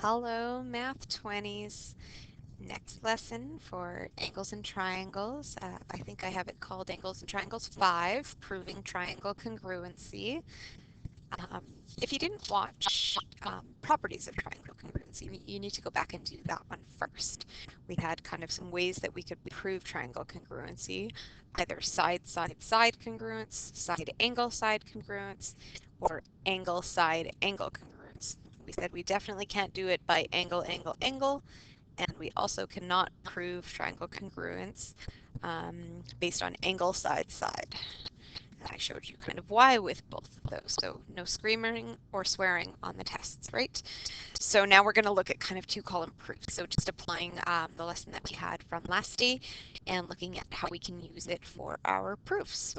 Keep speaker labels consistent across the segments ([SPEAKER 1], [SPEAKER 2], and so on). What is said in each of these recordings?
[SPEAKER 1] Hello, Math 20s. Next lesson for angles and triangles. I think I have it called Angles and Triangles 5, Proving Triangle Congruency. Um, if you didn't watch Properties of Triangle Congruency, you need to go back and do that one first. We had kind of some ways that we could prove triangle congruency, either side-side-side congruence, side-angle-side congruence, or angle-side-angle congruence. We said we definitely can't do it by angle, angle, angle, and we also cannot prove triangle congruence based on angle, side, side. And I showed you kind of why with both of those. So no screaming or swearing on the tests, right? So now we're going to look at kind of two-column proofs. So just applying the lesson that we had from last day and looking at how we can use it for our proofs.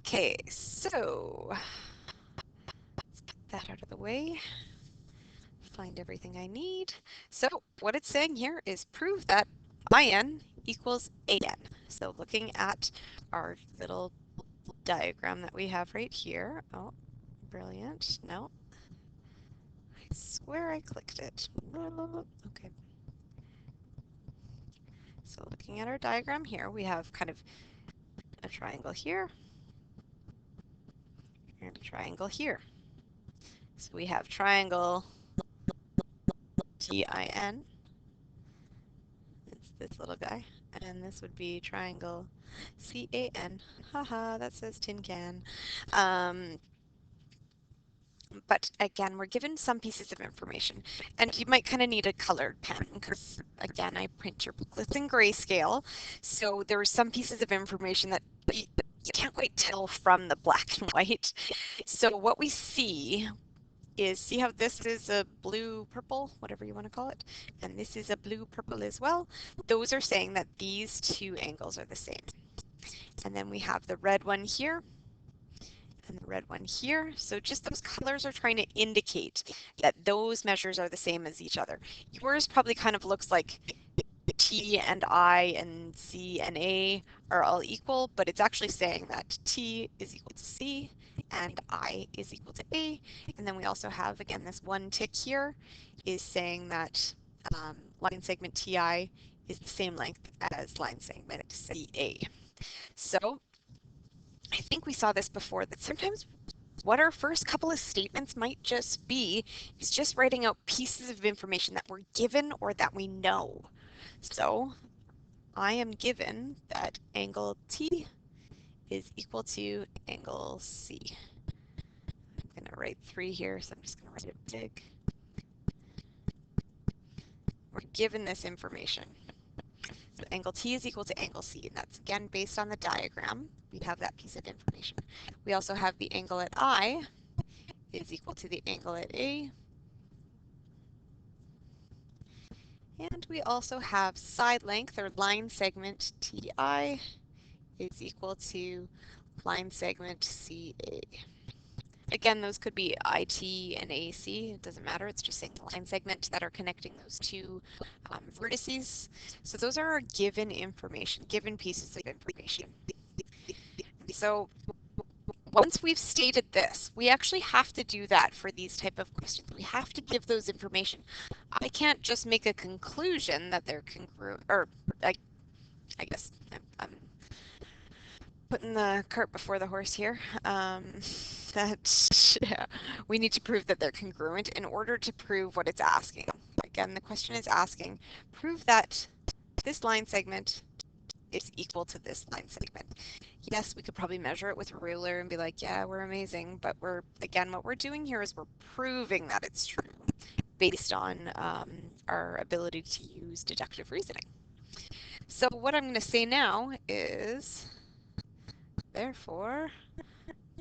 [SPEAKER 1] Okay, so let's get that out of the way. Find everything I need. So what it's saying here is prove that IN equals AN. So looking at our little diagram that we have right here. Oh, brilliant. No, I swear I clicked it. Okay. So looking at our diagram here, we have kind of a triangle here and a triangle here. So we have triangle TIN. It's this little guy. And this would be triangle CAN. Haha, that says tin can. But again, we're given some pieces of information, and you might kind of need a colored pen because, again, I print your booklets in grayscale. So there are some pieces of information that you can't quite tell from the black and white. So what we see is, see how this is a blue purple, whatever you want to call it, and this is a blue purple as well. Those are saying that these two angles are the same. And then we have the red one here and the red one here. So just those colors are trying to indicate that those measures are the same as each other. Yours probably kind of looks like T and I and C and A are all equal, but it's actually saying that T is equal to C and I is equal to A. And then we also have, again, this one tick here is saying that line segment TI is the same length as line segment CA. So I think we saw this before, that sometimes what our first couple of statements might just be is just writing out pieces of information that we're given or that we know. So I am given that angle T is equal to angle C. I'm going to write 3 here, so I'm just going to write it big. We're given this information. So angle T is equal to angle C, and that's again based on the diagram. We have that piece of information. We also have the angle at I is equal to the angle at A. And we also have side length, or line segment TI is equal to line segment CA. Again, those could be IT and AC. It doesn't matter. It's just saying the line segment that are connecting those two vertices. So those are our given information, given pieces of information. So once we've stated this, we actually have to do that for these type of questions. We have to give those information. I can't just make a conclusion that they're congruent, or I guess I'm putting the cart before the horse here. That yeah, we need to prove that they're congruent in order to prove what it's asking. Again, the question is asking, prove that this line segment is equal to this line segment. Yes, we could probably measure it with a ruler and be like, yeah, we're amazing, but again, what we're doing here is we're proving that it's true based on our ability to use deductive reasoning. So what I'm going to say now is, therefore,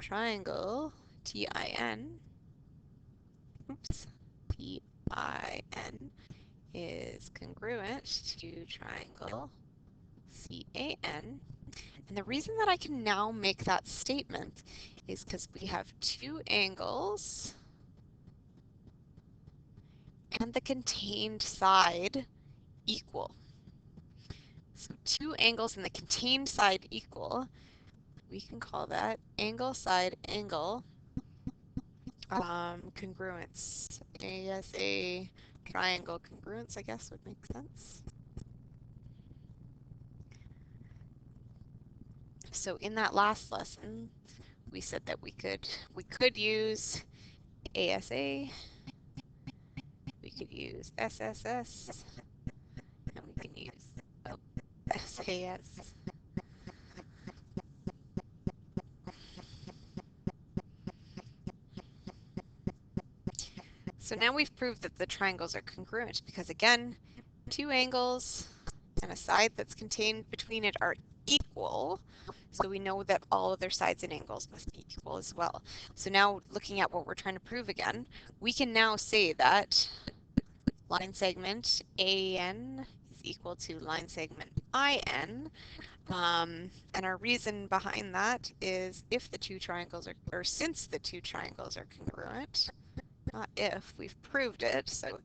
[SPEAKER 1] triangle TIN, oops, TIN is congruent to triangle CAN. And the reason that I can now make that statement is because we have two angles and the contained side equal. So two angles and the contained side equal. we can call that angle side angle congruence. ASA triangle congruence, I guess, would make sense. So in that last lesson, we said that we could use ASA, we could use SSS, and we can use SAS. So now we've proved that the triangles are congruent because again, two angles and a side that's contained between it are equal. So we know that all of their sides and angles must be equal as well. So now looking at what we're trying to prove again, we can now say that line segment AN is equal to line segment IN. And our reason behind that is if the two triangles are, or since the two triangles are congruent, not if, we've proved it. So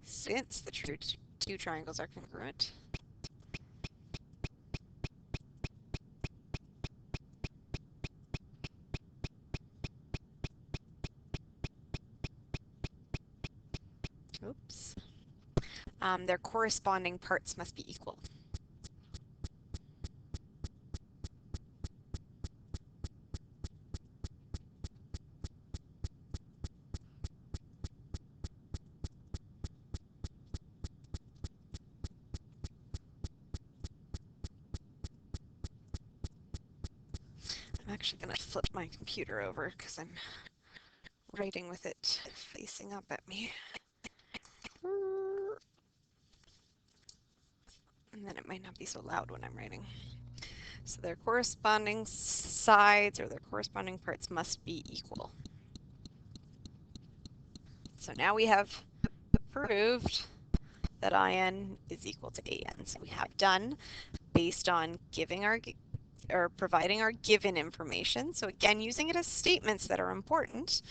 [SPEAKER 1] since the two triangles are congruent, oops, their corresponding parts must be equal. I'm actually going to flip my computer over because I'm writing with it facing up at me. And then it might not be so loud when I'm writing. So their corresponding sides or their corresponding parts must be equal. So now we have proved that IN is equal to AN. So we have done based on giving our or providing our given information. So again, using it as statements that are important,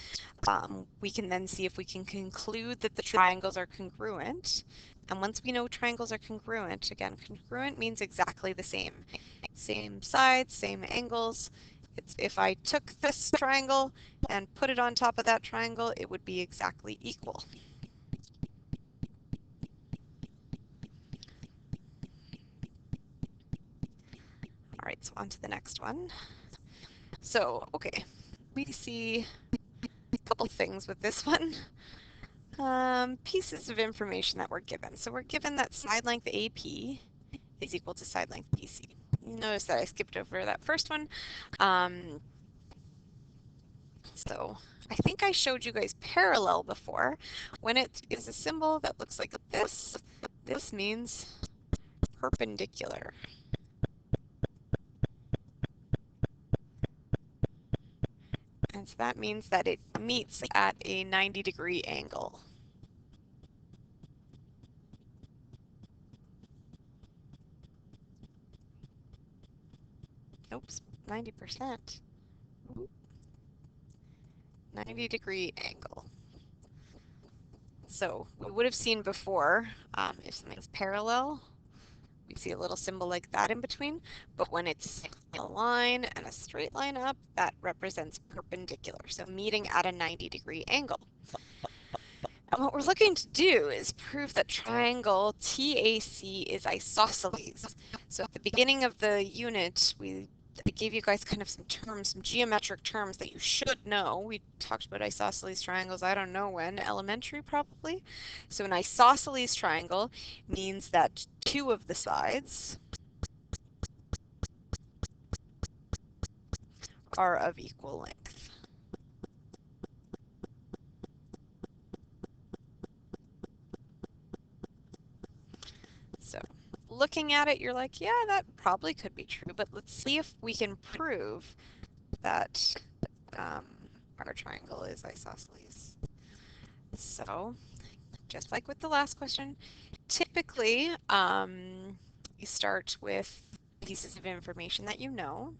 [SPEAKER 1] we can then see if we can conclude that the triangles are congruent. And once we know triangles are congruent, again, congruent means exactly the same. Same sides, same angles. It's if I took this triangle and put it on top of that triangle, it would be exactly equal. All right, so on to the next one. So, okay, we see a couple things with this one. Pieces of information that we're given. So we're given that side length AP is equal to side length BC. You notice that I skipped over that first one. So I think I showed you guys parallel before. When it is a symbol that looks like this, this means perpendicular. And so that means that it meets at a 90-degree angle. Oops, 90%. 90-degree angle. So we would have seen before, if something's parallel, we see a little symbol like that in between, but when it's a line and a straight line up, that represents perpendicular, so meeting at a 90-degree angle. And what we're looking to do is prove that triangle TAC is isosceles. So at the beginning of the unit, I gave you guys kind of some terms, some geometric terms that you should know. We talked about isosceles triangles, I don't know when, elementary probably. So an isosceles triangle means that two of the sides are of equal length. So looking at it, you're like, yeah, that probably could be true, but let's see if we can prove that our triangle is isosceles. So just like with the last question, typically you start with pieces of information that you know.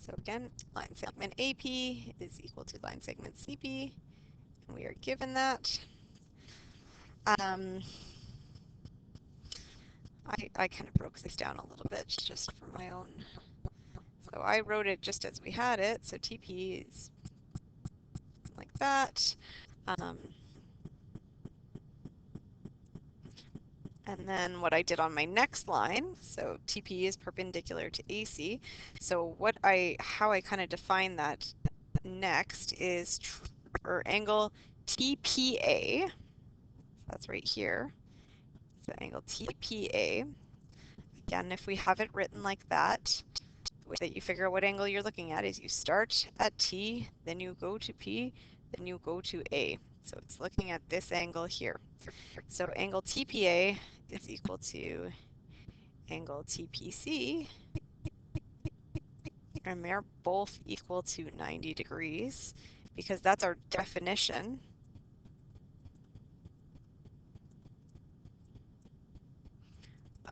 [SPEAKER 1] So again, line segment AP is equal to line segment CP, and we are given that. I kind of broke this down a little bit just for my own So I wrote it just as we had it. So TP is like that. Um, and then what I did on my next line, so TP is perpendicular to AC. So how I kind of define that next is or angle TPA. That's right here. So angle TPA. Again, if we have it written like that, the way that you figure out what angle you're looking at is you start at T, then you go to P, then you go to A. So it's looking at this angle here. So angle TPA is equal to angle TPC, and they're both equal to 90 degrees because that's our definition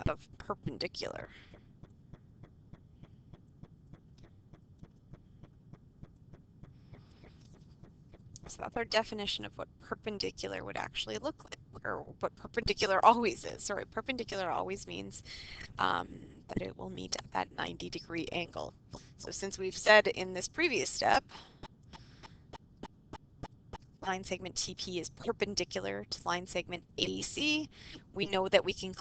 [SPEAKER 1] of perpendicular. So that's our definition of what perpendicular would actually look like, or what perpendicular always is. Sorry, perpendicular always means that it will meet at that 90-degree angle. So since we've said in this previous step, line segment TP is perpendicular to line segment AC, we know that we can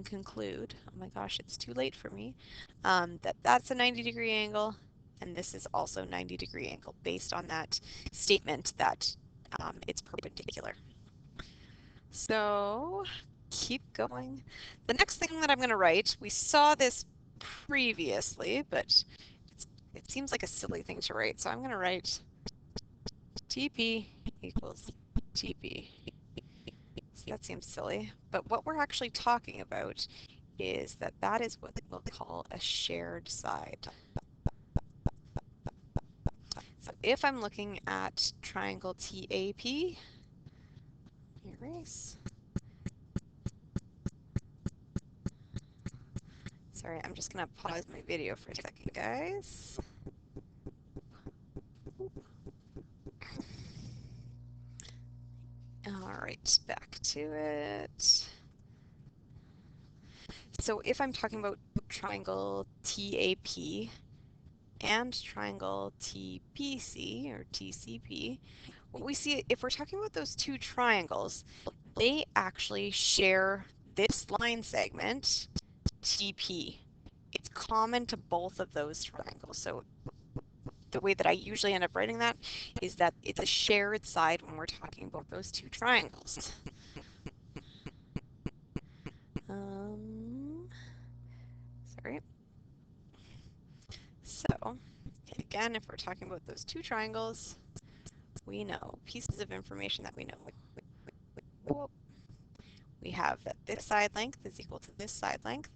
[SPEAKER 1] conclude, oh my gosh, it's too late for me, that that's a 90-degree angle, and this is also 90-degree angle based on that statement that it's perpendicular. So keep going. The next thing that I'm going to write, we saw this previously, but it seems like a silly thing to write, so I'm going to write TP equals TP. So that seems silly, but what we're actually talking about is that that is what we'll call a shared side. So if I'm looking at triangle TAP, erase. Sorry, I'm just going to pause my video for a second, guys. All right, back to it. So if I'm talking about triangle TAP and triangle TPC or TCP, what we see, if we're talking about those two triangles, they actually share this line segment, TP. It's common to both of those triangles. So the way that I usually end up writing that is that it's a shared side when we're talking about those two triangles. Sorry. So again, if we're talking about those two triangles, we know pieces of information that we know. We have that this side length is equal to this side length.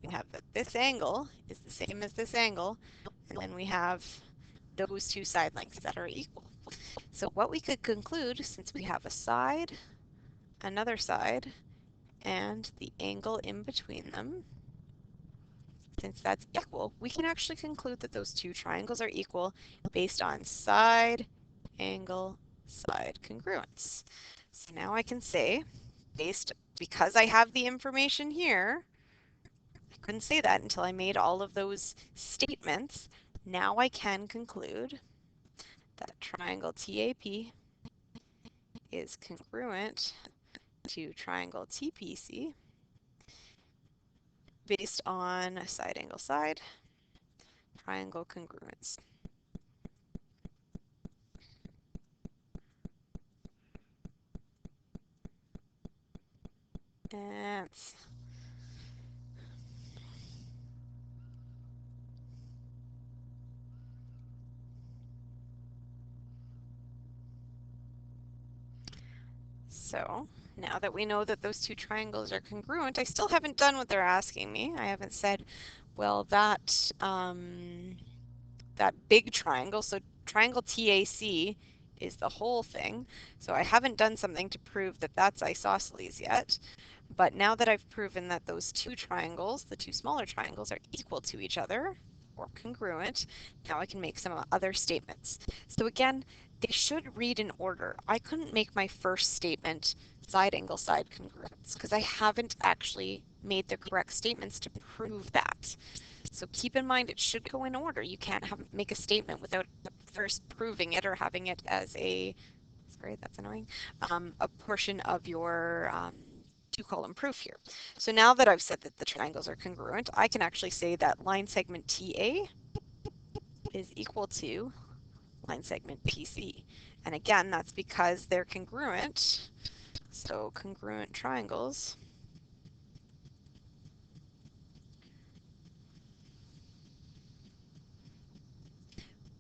[SPEAKER 1] We have that this angle is the same as this angle. And then we have those two side lengths that are equal. So what we could conclude, since we have a side, another side, and the angle in between them, since that's equal, we can actually conclude that those two triangles are equal based on side, angle, side congruence. So now I can say, because I have the information here, I couldn't say that until I made all of those statements. Now I can conclude that triangle TAP is congruent to triangle TPC based on side angle side triangle congruence. And so now that we know that those two triangles are congruent, I still haven't done what they're asking me. I haven't said, well, that big triangle, so triangle TAC is the whole thing. So I haven't done something to prove that that's isosceles yet. But now that I've proven that those two triangles, the two smaller triangles, are equal to each other, or congruent, now I can make some other statements. So again, they should read in order. I couldn't make my first statement side angle side congruence because I haven't actually made the correct statements to prove that. So keep in mind it should go in order. You can't make a statement without first proving it or having it as a, sorry, that's annoying, a portion of your two-column proof here. So now that I've said that the triangles are congruent, I can actually say that line segment TA is equal to line segment PC. And again, that's because they're congruent. So congruent triangles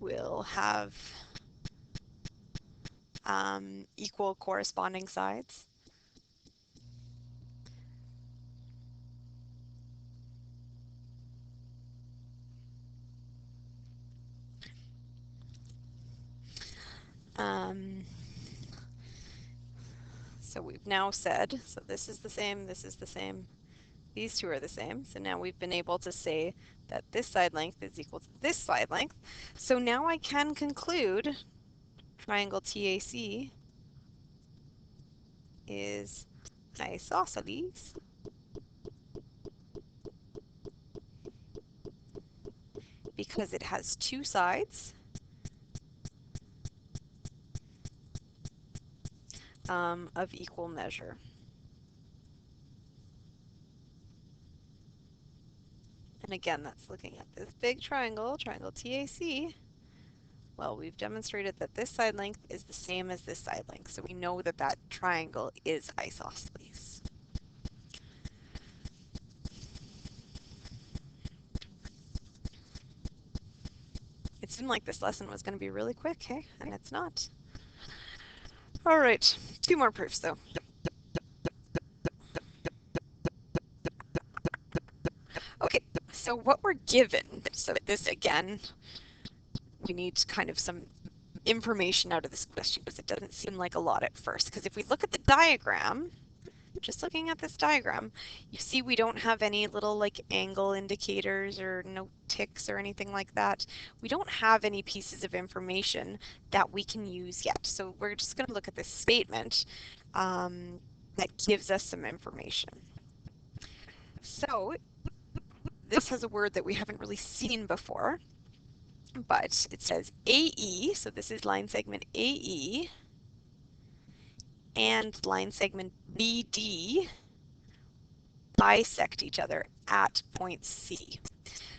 [SPEAKER 1] will have equal corresponding sides. Um, so we've now said, so this is the same, this is the same, these two are the same. So now we've been able to say that this side length is equal to this side length. So now I can conclude triangle TAC is isosceles because it has two sides of equal measure. And again, that's looking at this big triangle, triangle TAC. Well, we've demonstrated that this side length is the same as this side length, so we know that that triangle is isosceles. It seemed like this lesson was going to be really quick, hey? And it's not. All right, two more proofs though. Okay, so what we're given, so this again, we need kind of some information out of this question because it doesn't seem like a lot at first. Because if we look at the diagram, just looking at this diagram, you see we don't have any little like angle indicators or no ticks or anything like that. We don't have any pieces of information that we can use yet. So we're just going to look at this statement that gives us some information. So this has a word that we haven't really seen before, but it says AE, so this is line segment AE, and line segment BD bisect each other at point C.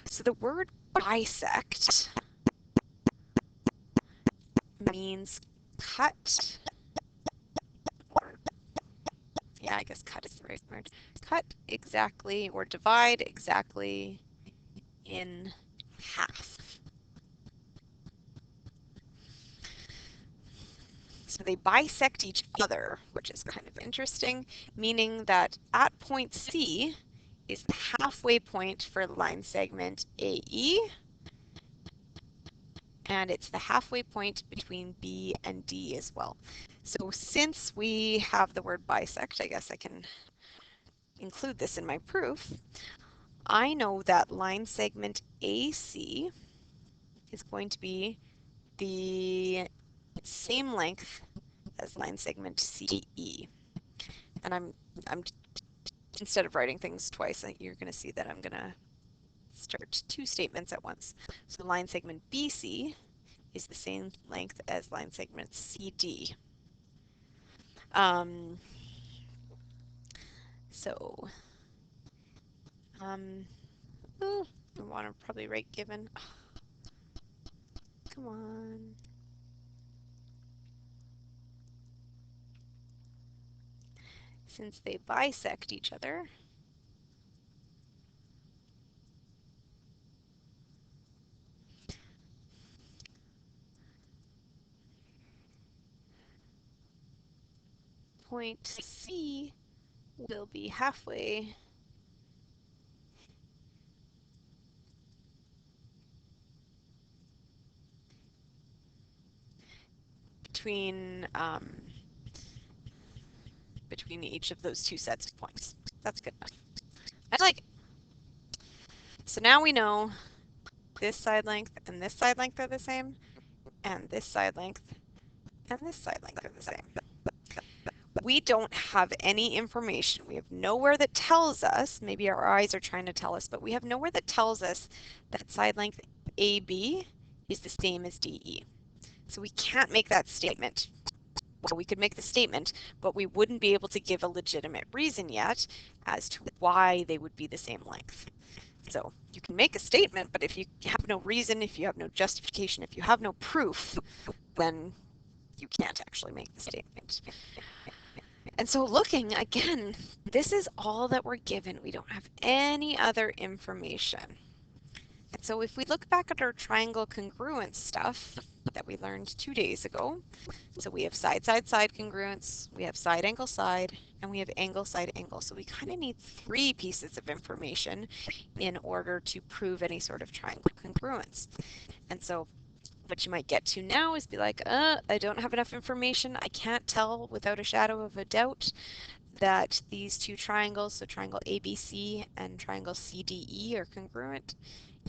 [SPEAKER 1] So the word bisect means cut, or yeah, I guess cut is the right word. Cut exactly or divide exactly in half. So they bisect each other, which is kind of interesting, meaning that at point C is the halfway point for line segment AE, and it's the halfway point between B and D as well. So since we have the word bisect, I guess I can include this in my proof. I know that line segment AC is going to be the same length as line segment CE. And I'm instead of writing things twice, you're going to see that I'm going to start two statements at once. So line segment BC is the same length as line segment CD. So I want to probably write given. Come on. Since they bisect each other, point C will be halfway between between each of those two sets of points. That's good enough. I like it. So now we know this side length and this side length are the same, and this side length and this side length are the same. we don't have any information. We have nowhere that tells us, maybe our eyes are trying to tell us, but we have nowhere that tells us that side length AB is the same as DE. So we can't make that statement. Well, we could make the statement, but we wouldn't be able to give a legitimate reason yet as to why they would be the same length. So you can make a statement, but if you have no reason, if you have no justification, if you have no proof, then you can't actually make the statement. And so looking again, this is all that we're given. We don't have any other information. And so if we look back at our triangle congruence stuff that we learned 2 days ago, so we have side, side, side congruence, we have side, and we have angle, side, angle. So we kind of need 3 pieces of information in order to prove any sort of triangle congruence. And so what you might get to now is be like, I don't have enough information. I can't tell without a shadow of a doubt that these 2 triangles, so triangle ABC and triangle CDE, are congruent.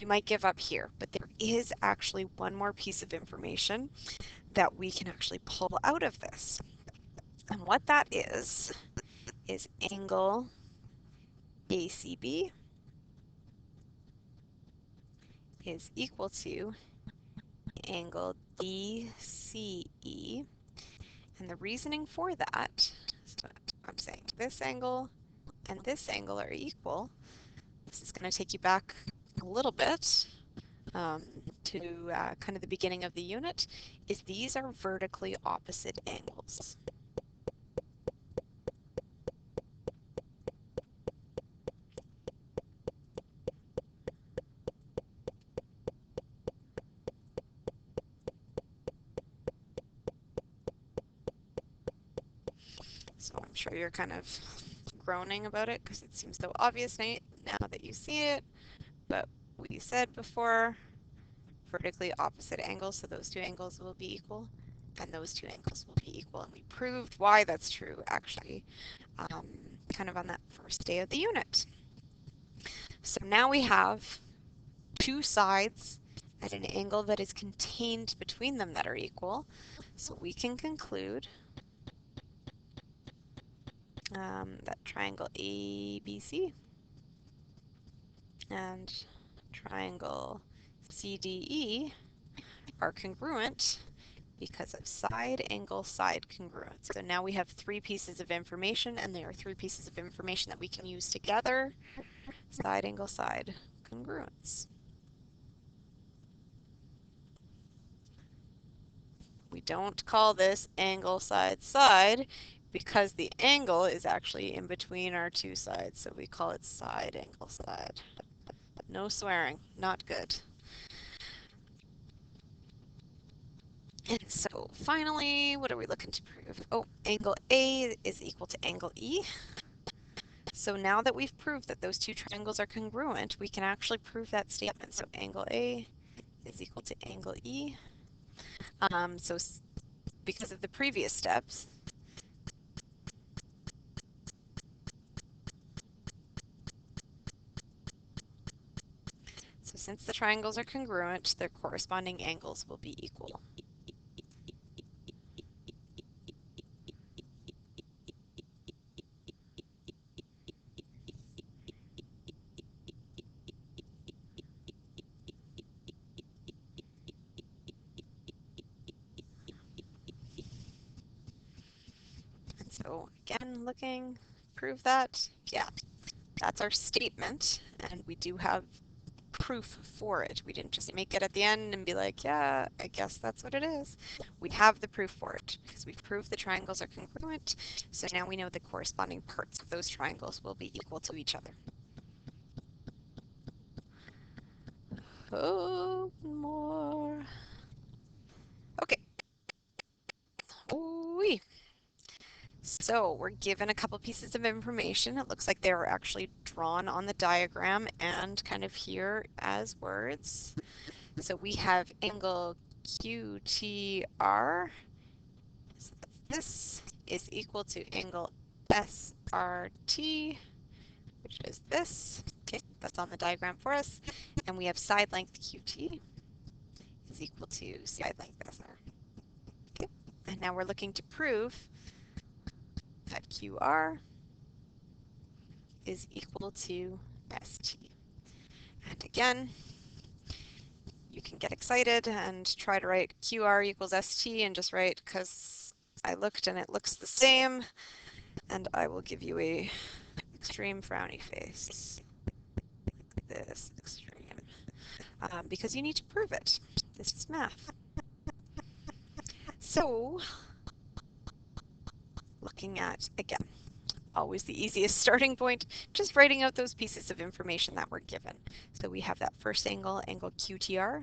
[SPEAKER 1] You might give up here, but there is actually one more piece of information that we can actually pull out of this. And what that is angle ACB is equal to angle DCE. And the reasoning for that, so I'm saying this angle and this angle are equal. This is going to take you back a little bit to kind of the beginning of the unit, is these are vertically opposite angles. So I'm sure you're kind of groaning about it because it seems so obvious now that you see it, but we said before, vertically opposite angles, so those 2 angles will be equal, and those 2 angles will be equal, and we proved why that's true actually kind of on that first day of the unit. So now we have 2 sides at an angle that is contained between them that are equal, so we can conclude that triangle ABC and triangle CDE are congruent because of side, angle, side congruence. So now we have 3 pieces of information, and there are 3 pieces of information that we can use together. Side, angle, side congruence. We don't call this angle, side, side because the angle is actually in between our 2 sides, so we call it side, angle, side. No swearing, not good. And so finally, what are we looking to prove? Oh, angle A is equal to angle E. So now that we've proved that those 2 triangles are congruent, we can actually prove that statement. So angle A is equal to angle E. So because of the previous steps, so since the triangles are congruent, their corresponding angles will be equal. And so again, looking, prove that, yeah, that's our statement, and we do have proof for it. We didn't just make it at the end and be like, yeah, I guess that's what it is. We have the proof for it because we've proved the triangles are congruent. So now we know the corresponding parts of those triangles will be equal to each other. Oh, more. Okay. Ooh-wee. So we're given a couple pieces of information. It looks like they were actually drawn on the diagram and kind of here as words. So we have angle QTR. So this is equal to angle SRT, which is this. Okay, that's on the diagram for us. And we have side length QT is equal to side length SR. Okay, and now we're looking to prove that QR is equal to ST. And again, you can get excited and try to write QR equals ST and just write because I looked and it looks the same, and I will give you a extreme frowny face. This extreme. Because you need to prove it. This is math. So, looking at, again, always the easiest starting point, just writing out those pieces of information that were given. So we have that first angle, angle QTR,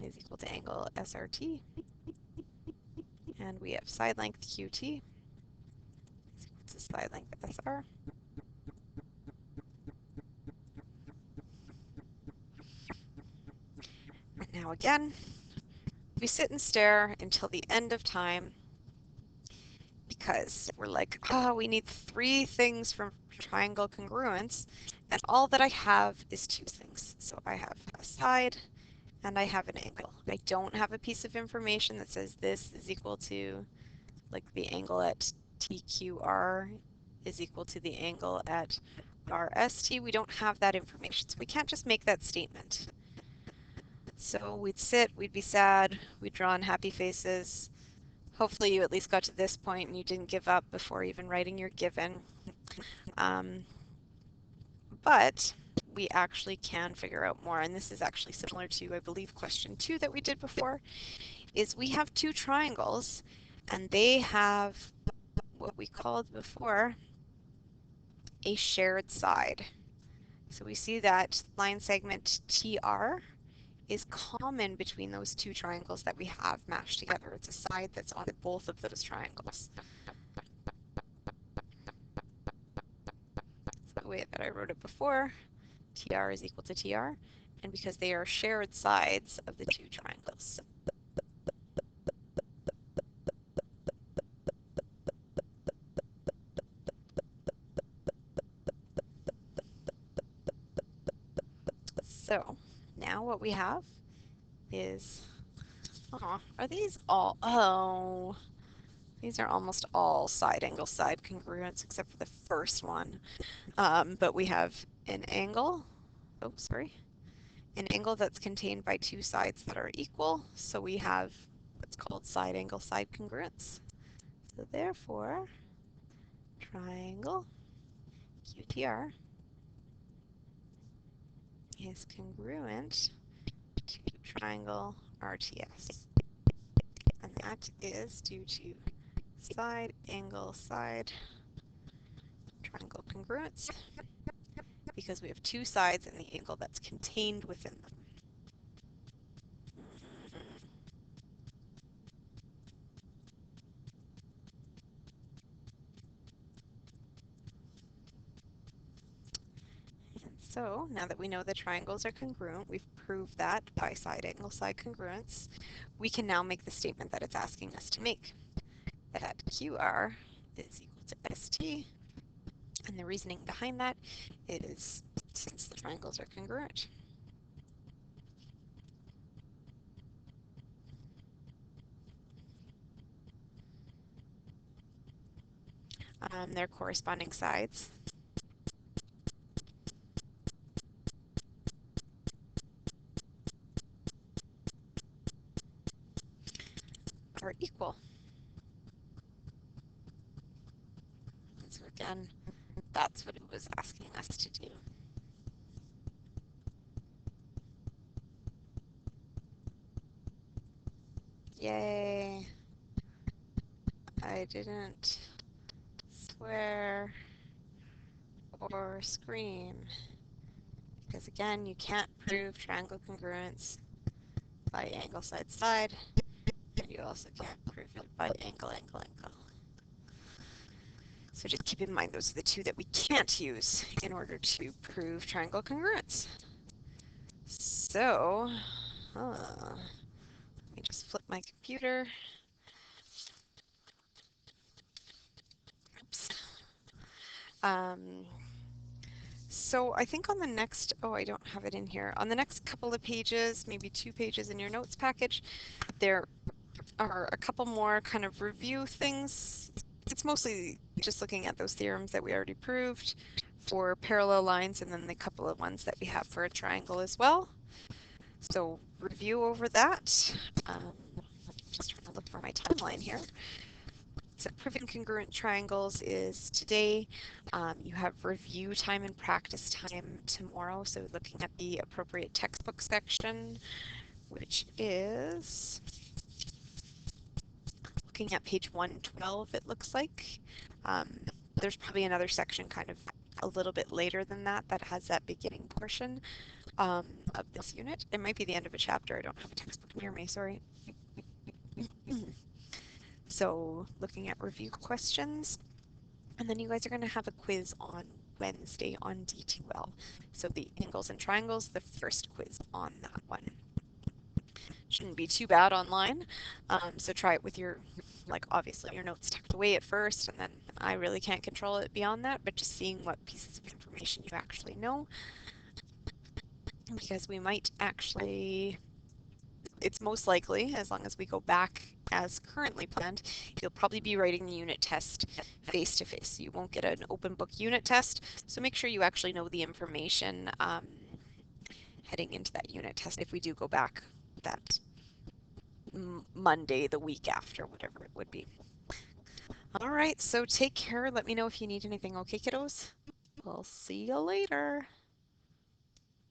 [SPEAKER 1] is equal to angle SRT. And we have side length QT is equal to side length SR. And now again, we sit and stare until the end of time because we're like, we need 3 things from triangle congruence, and all that I have is 2 things. So I have a side and I have an angle. I don't have a piece of information that says this is equal to, like, the angle at TQR is equal to the angle at RST. We don't have that information, so we can't just make that statement. So we'd sit, we'd be sad, we'd draw unhappy faces. Hopefully you at least got to this point and you didn't give up before even writing your given. But we actually can figure out more, and this is actually similar to, I believe, question 2 that we did before, is we have 2 triangles and they have what we called before a shared side. So we see that line segment TR is common between those 2 triangles that we have matched together. It's a side that's on both of those triangles. It's the way that I wrote it before. TR is equal to TR, and because they are shared sides of the 2 triangles. So now what we have is, are these all, these are almost all side angle side congruence except for the first one. But we have an angle, an angle that's contained by 2 sides that are equal. So we have what's called side angle side congruence. So therefore, triangle QTR is congruent to triangle RTS. And that is due to side angle side triangle congruence, because we have 2 sides and the angle that's contained within them. And so now that we know the triangles are congruent, we've proved that by side angle side congruence, we can now make the statement that it's asking us to make, that QR is equal to ST. And the reasoning behind that is since the triangles are congruent. Their corresponding sides are equal. And so again, that's what it was asking us to do. Yay! I didn't swear or scream, because again, you can't prove triangle congruence by angle side side, and you also can't prove it by angle angle angle. So just keep in mind those are the 2 that we can't use in order to prove triangle congruence. So, let me just flip my computer. Oops. So I think on the next, I don't have it in here. On the next couple of pages, maybe 2 pages in your notes package, there are a couple more kind of review things. It's mostly just looking at those theorems that we already proved for parallel lines and then the couple of ones that we have for a triangle as well. So review over that. Just trying to look for my timeline here. So proving congruent triangles is today. You have review time and practice time tomorrow. So looking at the appropriate textbook section, which is looking at page 112, it looks like. Um, there's probably another section kind of a little bit later than that that has that beginning portion of this unit. It might be the end of a chapter. I don't have a textbook near me, sorry. So looking at review questions. And then you guys are going to have a quiz on Wednesday on D2L. So the angles and triangles, the first quiz on that one. Shouldn't be too bad online. So try it with your, like obviously your notes tucked away at first, and then I really can't control it beyond that, but just seeing what pieces of information you actually know, because we might actually, it's most likely, as long as we go back as currently planned, you'll probably be writing the unit test face to face. You won't get an open book unit test, so make sure you actually know the information heading into that unit test if we do go back that Monday, the week after, whatever it would be. All right, so take care. Let me know if you need anything. Okay, kiddos? We'll see you later.